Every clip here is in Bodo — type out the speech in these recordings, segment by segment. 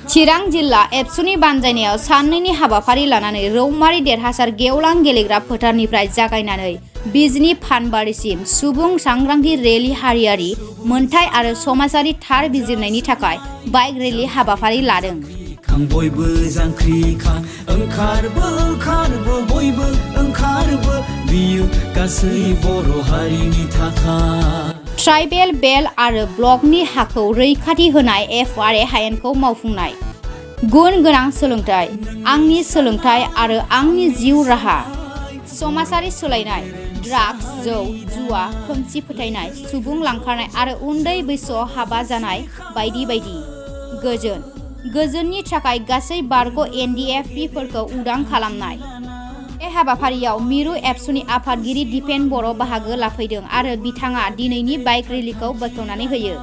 चिरां जिल्ला एबसुनि बानजायनायाव साननैनि हाबाफारि लानानै रौमारि देरहासार गेवलां गेलेग्रा फोथारनिफ्राय जागायनानै बिजनी फानबारिसिम सुबुं सांग्रांथि रेली हारियारि मोनथाय आरो समाजारि थार बिजिरनायनि थाखाय बाइक रेली हाबाफारि लादों। बयबो जांख्रिखां ओंखारबो बयबो ओंखारबो बियो गासै बर' हारिनि थाखाय। ट्राइबेल बेल आरो ब्लकनि हाखौ रैखाथि होनाय FRA हायेनखौ मावफुंनाय। गुन गोनां सोलोंथाइ, आंनि सोलोंथाइ आरो आंनि जिउ राहा। समाजारि सोलायनाय, ड्राग्स, जौ जुवा, खोमसि फोथायनाय, सुबुं लांखारनाय आरो उन्दै बैसोआव हाबा जानाय बायदि बायदि। गोजोननि थाखाय गासै बारग' NDFP-फोरखौ उदां खालामनाय। बे हाबाफारियाव मिरु एबसुनि आफादगिरि दिपेन बर' बाहागो लाफैदों आरो बिथाङा दिनैनि बाइक रेलीखौ बेखेवनानै होयो।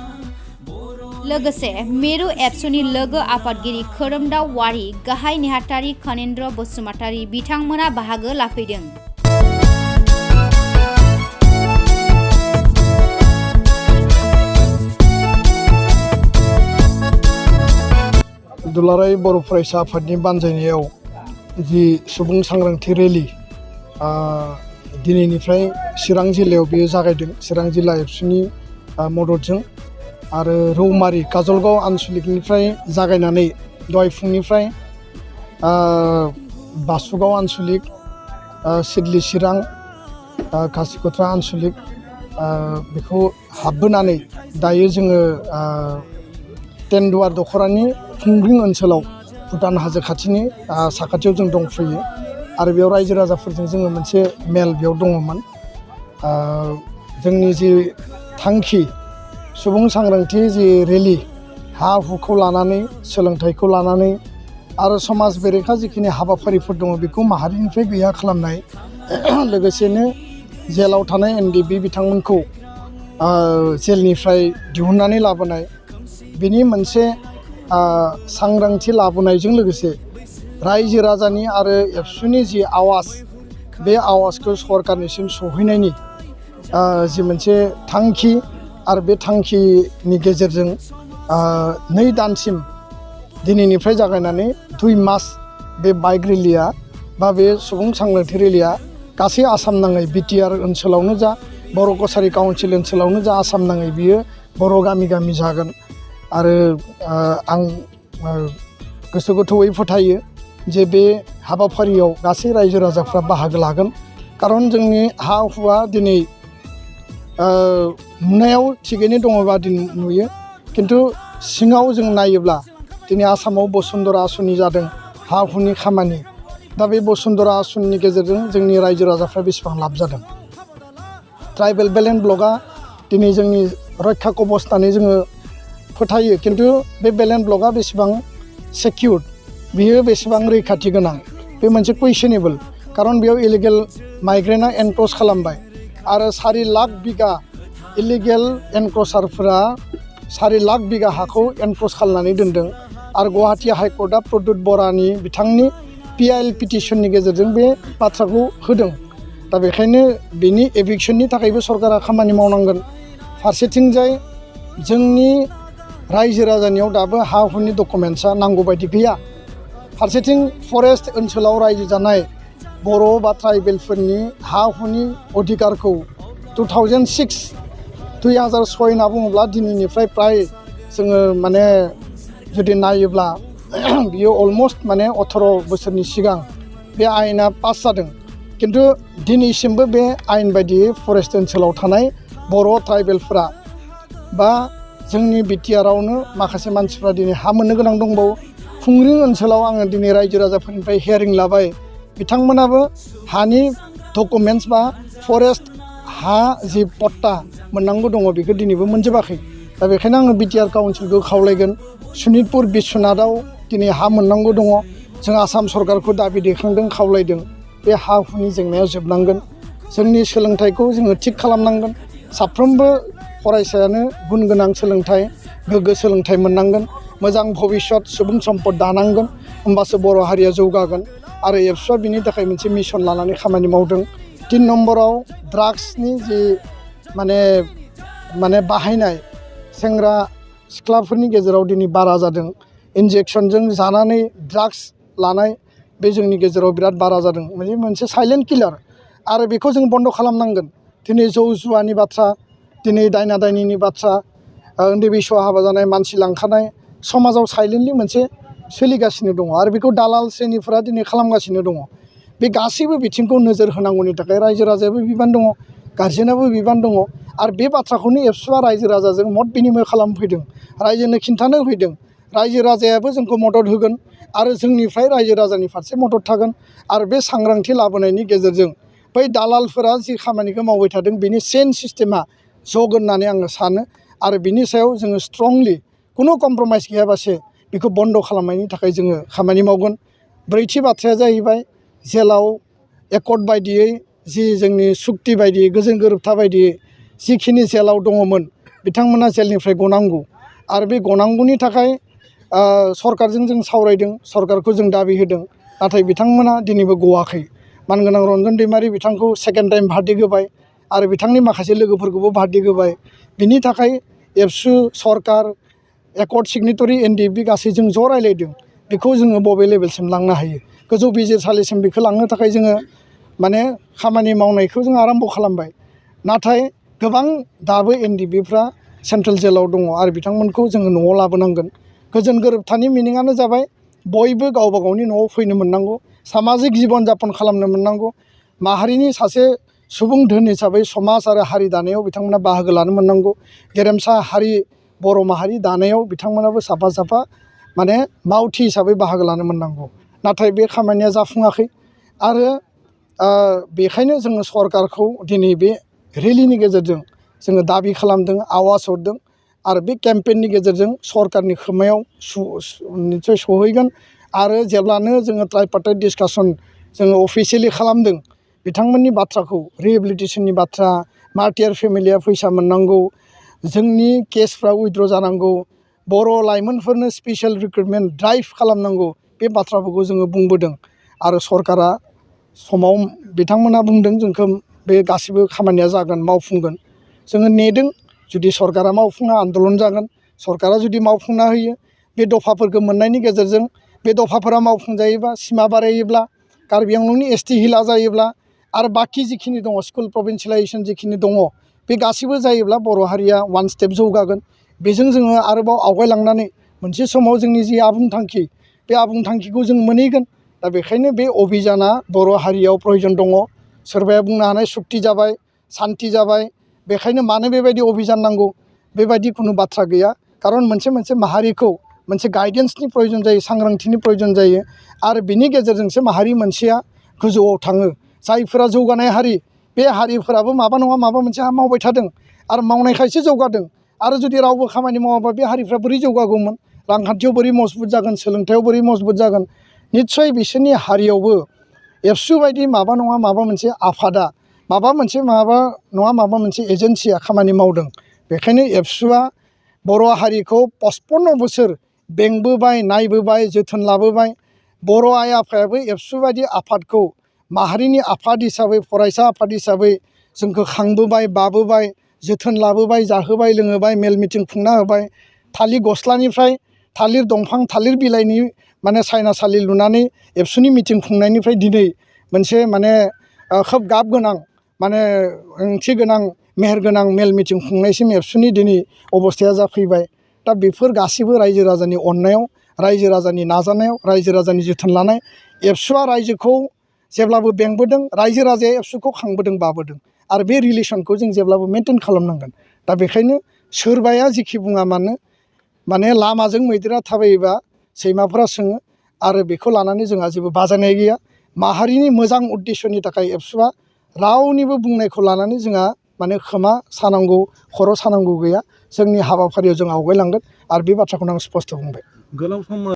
लोगोसे मिरु एबसुनि लोगो आफादगिरि खोरोमदाव वारि, गाहाय नेहाथारि खनेन्द्र बसुमतारी बिथांमोना बाहागो लाफैदों। दुलाराय बर' फरायसा आफादनि बानजायनायाव जि सुबुं सांग्रांथि रेली दिनैनिफ्राय चिरां जिल्लायाव बेयो जागायदों। चिरां जिल्ला एबसुनि मददजों आरो रौमारि काजलगाव आनसलिकनिफ्राय जागायनानै दहाय फुंनिफ्राय बासुगाव आनसलिक, सिडली चिरां, खासिक'त्रा आनसलिक बेखौ हाबबोनानै दायो जोङो तेन्दुवार दख'रानि खुंग्रिं ओनसोलाव भुटान हाजो खाथिनि साखाथियाव जों दंफैयो आरो बेयाव रायजो राजाफोरजों जोङो मोनसे मेल बेयाव दङमोन। जोंनि जि थांखि सुबुं सांग्रांथि जि रेली हा हुखौ लानानै, सोलोंथाइखौ लानानै आरो समाज बेरेखा जिखिनि हाबाफारिफोर दङ बेखौ माहारिनिफ्राय गैया खालामनाय, लोगोसेनो जेलाव थानाय NDB बिथांमोनखौ जेलनिफ्राय दिहुननानै लाबोनाय, बेनि मोनसे सांग्रांथि लाबोनायजों लोगोसे रायजो राजानि आरो एबसुनि जि आवाज, बे आवाजखौ सरकारनिसिम सहैनायनि जि मोनसे थांखि आरो बे थांखिनि गेजेरजों 2 दानसिम दिनैनिफ्राय जागायनानै 2 मास बे बाइक रेलीया बा बे सुबुं सांग्रांथि रेलीया गासै आसाम नाङै BTR ओनसोलावनो जा, बर' कसारि काउन्सिल ओनसोलावनो जा, आसाम नाङै बियो बर' गामि गामि जागोन। आरो आं गोसो गोथौयै फोथायो जे बे हाबाफारियाव गासै रायजो राजाफ्रा बाहागो लागोन। खारन जोंनि हा हुआ दिनै नुनायाव थिगैनो दङबा नुयो, खिन्थु सिङाव जों नायोब्ला दिनै आसामाव बसुन्धरा आसुनि जादों हा हुनि खामानि। दा बे बसुन्धरा आसुनिनि गेजेरजों जोंनि रायजो राजाफ्रा बेसेबां लाब जादों। ट्राइबेल बेल एन्ड ब्लकआ दिनै जोंनि रैखा कबच होननानै जोङो फोथायो, खिन्थु बे बेल एन्ड ब्लकआ बेसेबां सेकिउर्ड, बियो बेसेबां रैखाथि गोनां, बे मोनसे कुइसनेबल। खारन बेयाव इलिगेल माइग्रेन्टआ एनक्रच खालामबाय आरो 4 लाख बिगा इलिगेल एनक्रचारफोरा 4 लाख बिगा हाखौ एनक्रच खालामनानै दोनदों आरो गुवाहाटि हाइकर्टआ प्रद्युत बरानि बिथांनि PIL पिटिसननि गेजेरजों बे बाथ्राखौ होदों। दा बेखायनो बेनि एभिक्सननि थाखायबो सरकारा खामानि मावनांगोन। फारसेथिंजाय जोंनि रायजो राजानियाव दाबो हा हुनि डकुमेन्ट्सआ नांगौ बायदि गैया। फारसेथिं फरेस्ट ओनसोलाव रायजो जानाय बर' बा ट्राइबेलफोरनि हा हुनि अधिकारखौ 2006 होनना बुङोब्ला दिनैनिफ्राय प्राय जोङो माने जुदि नायोब्ला बियो अलमस्ट माने 18 बोसोरनि सिगां बे आयेना पास जादों। खिन्थु दिनैसिमबो बे आयेन बायदियै फरेस्ट ओनसोलाव थानाय बर' ट्राइबेलफोरा बा जोंनि BTRआवनो माखासे मानसिफ्रा दिनै हा मोननो गोनां दंबावो। खुंग्रिं ओनसोलाव आङो दिनै रायजो राजाफोरनिफ्राय हियारिं लाबाय, बिथांमोनाबो हानि डकुमेन्ट्स बा फरेस्ट हा जि पट्टा मोननांगौ दङ बेखौ दिनैबो मोनजोबाखै। दा बेखायनो आङो BTR काउन्सिलखौ खावलायगोन, सनितपुर बिश्वनाथआव दिनै हा मोननांगौ दङ। जों आसाम सरकारखौ दाबि दैखांदों, खावलायदों, बे हा हुनि जेंनाया जोबनांगोन। जोंनि सोलोंथाइखौ जोङो थिग खालामनांगोन। साफ्रोमबो फरायसायानो गुन गोनां सोलोंथाइ, गोग्गो सोलोंथाइ मोननांगोन। मोजां भबिष्यत सुबुं सम्पद दानांगोन, होमबासो बर' हारिया जौगागोन। आरो एबसुआ बिनि थाखाय मोनसे मिशन लानानै खामानि मावदों। 3 नम्बराव ड्राग्सनि जि माने बाहायनाय, सेंग्रा सिख्लाफोरनि गेजेराव दिनै बारा जादों इन्जेक्सनजों जानानै ड्राग्स लानाय बे जोंनि गेजेराव बिराद बारा जादों मोनसे साइलेन्ट किलार आरो बेखौ जों बन्द खालामनांगोन दिनै जौ जुवानि बाथ्रा दिनै दायना दायनिनि बाथ्रा उन्दै बैसोआव हाबा जानाय मानसि लांखानाय समाजाव साइलेन्टलि मोनसे सोलिगासिनो दङ आरो बेखौ दालाल श्रेणिफोरा दिनै खालामगासिनो दङ बे गासैबो बिथिंखौ नोजोर होनांगौनि थाखाय रायजो राजायाबो बिबान दङ गार्जेनाबो बिबान दङ आरो बे बाथ्राखौनो एबसुआ रायजो राजाजों मत बिनिमय खालामफैदों रायजोनो खिन्थानो फैदों रायजो राजायाबो जोंखौ मदद होगोन आरो जोंनिफ्राय रायजो राजानि फारसे मदद थागोन आरो बे सांग्रांथि लाबोनायनि गेजेरजों बै दालालफोरा जि खामानिखौ मावबाय थादों बेनि चेन सिस्टेमा जगोन होननानै आङो सानो आरो बिनि सायाव जोङो स्ट्रंलि खुनु कमप्रमाइस गैयाबासे बेखौ बन्द खालामनायनि थाखाय जोङो खामानि मावगोन ब्रैथि बाथ्राया जाहैबाय जेलाव एकर्ड बायदियै जि जोंनि सुक्ति बायदियै गोजोन गोरोबथा बायदियै जिखिनि जेलाव दङमोन बिथांमोना जेलनिफ्राय गनांगौ आरो बे गनांगौनि थाखाय सरकारजों जों सावरायदों सरकारखौ जों दाबि होदों नाथाय बिथांमोना दिनैबो गवाखै मानगोनां रन्जन दैमारि बिथांखौ सेकेन्ड टाइम भार्डिक्ट होबाय आरो बिथांनि माखासे लोगोफोरखौबो भार्डिक्ट होबाय बिनि थाखाय एबसु सरकार एकर्ड सिगनेटरि एनडिएफबि गासैजों ज' रायलायदों बेखौ जोङो बबे लेभेलसिम लांनो हायो गोजौ बिजिरसालिसिम बेखौ लांनो थाखाय जोङो माने खामानि मावनायखौ जों आराम्भ खालामबाय नाथाय गोबां दाबो एनडिएफबिफ्रा सेन्ट्रेल जेलाव दङ आरो बिथांमोनखौ जोङो न'आव लाबोनांगोन गोजोन गोरोबथानि मिनिङानो जाबाय बयबो गावबा गावनि न'आव फैनो मोननांगौ सामाजिक जीवन जापन खालामनो मोननांगौ माहारिनि सासे सुबुं धोन हिसाबै समाज आरो हारि दानायाव बिथांमोना बाहागो लानो मोननांगौ गेरेमसा हारि बर' माहारि दानायाव बिथांमोनाबो साफा साफा माने मावथि हिसाबै बाहागो लानो मोननांगौ नाथाय बे खामानिया जाफुङाखै आरो बेखायनो जोङो सरकारखौ दिनै बे रेलिनि गेजेरजों जोङो दाबि खालामदों आवाज हरदों आरो बे केम्पेइननि गेजेरजों सरकारनि खोमायाव निस्सय सहैगोन आरो जेब्लानो जोङो ट्राइपार्टाइट डिसकासन जोङो अफिसियेलि खालामदों बिथांमोननि बाथ्राखौ रिहेबिलिटेसननि बाथ्रा मार्टियार फेमिलिया फैसा मोननांगौ जोंनि केसफ्रा उइथड्र जानांगौ बर' लाइमोनफोरनो स्पेसियेल रिक्रुटमेन्ट ड्राइभ खालामनांगौ बे बाथ्राफोरखौ जोङो बुंबोदों आरो सरकारा समाव बिथांमोना बुंदों जोंखौ बे गासिबो खामानिया जागोन मावफुंगोन जोङो नेदों जुदि सरकारा मावफुङा आन्दलन जागोन सरकारा जुदि मावफुंना होयो बे दफाफोरखौ मोननायनि गेजेरजों बे दफाफोरा मावफुंजायोबा सिमा बारायोब्ला कार्बि आंलंनि एसटि हिलआ जायोब्ला आरो बाखि जिखिनि दङ स्कुल प्रभिन्सियेलाइजेसन जिखिनि दङ बे गासिबो जायोब्ला बर' हारिया वान स्टेप जौगागोन बेजों जोङो आरोबाव आवगायलांनानै मोनसे समाव जोंनि जि आबुं थांखि बे आबुं थांखिखौ जों मोनहैगोन दा बेखायनो बे अभियाना बर' हारियाव प्रयजन दङ सोरबाया बुंनो हानाय सुक्ति जाबाय सान्ति जाबाय बेखायनो मानो बेबायदि अभियान नांगौ बेबायदि खुनु बाथ्रा गैया खारन मोनसे माहारिखौ मोनसे गाइडेन्सनि प्रयजन जायो सांग्रांथिनि प्रयजन जायो आरो बिनि गेजेरजोंसो माहारि मोनसेया गोजौआव थाङो जायफोरा जौगानाय हारि बे हारिफोराबो माबा नङा माबा मोनसे मावबाय थादों आरो मावनायखायसो जौगादों आरो जुदि रावबो खामानि मावाबा बे हारिफ्रा बोरै जौगागौमोन रांखान्थियाव बोरै मजबुत जागोन सोलोंथायाव बोरै मजबुत जागोन निस्सय बिसोरनि हारियावबो एबसु बायदि माबा नङा माबा मोनसे आफादा माबा नङा माबा मोनसे एजेन्सिया खामानि मावदों बेखायनो एबसुआ बर' हारिखौ 55 बोसोर बेंबोबाय नायबोबाय जोथोन लाबोबाय बर' आइ आफायाबो एबसु बायदि आफादखौ माहारिनि आफाद हिसाबै फरायसा आफाद हिसाबै जोंखौ खांबोबाय बाबोबाय जोथोन लाबोबाय जाहोबाय लोंहोबाय मेल मिटिं खुंना होबाय थालिर गस्लानिफ्राय थालिर दंफां थालिर बिलाइनि माने सायनासालि लुनानै एबसुनि मिटिं खुंनायनिफ्राय दिनै मोनसे माने खोब गाब गोनां माने ओंथि गोनां मेहेरगोनां मेल मिटिं खुंनायसिम एबसुनि दिनै अबस्थाया जाफैबाय दा बेफोर गासिबो रायजो राजानि अननायाव रायजो राजानि नाजानायाव रायजो राजानि जोथोन लानाय एबसुआ रायजोखौ जेब्लाबो बेंबोदों रायजो राजाया एबसुखौ खांबोदों बाबोदों आरो बे रिलेसनखौ जों जेब्लाबो मेनटेन खालामनांगोन दा बेखायनो सोरबाया जिखि बुङा मानो माने लामाजों मैदेरा थाबायोबा सैमाफोरा सोङो आरो बेखौ लानानै जोंहा जेबो बाजायनाय गैया माहारिनि मोजां उद्देश्यनि थाखाय एबसुआ रावनिबो बुंनायखौ लानानै जोंहा माने खोमा सानांगौ खर' सानांगौ गैया जोंनि हाबाफारियाव जों आवगायलांगोन आरो बे बाथ्राखौनो आं स्पष्ट बुंबाय। गोलाव सम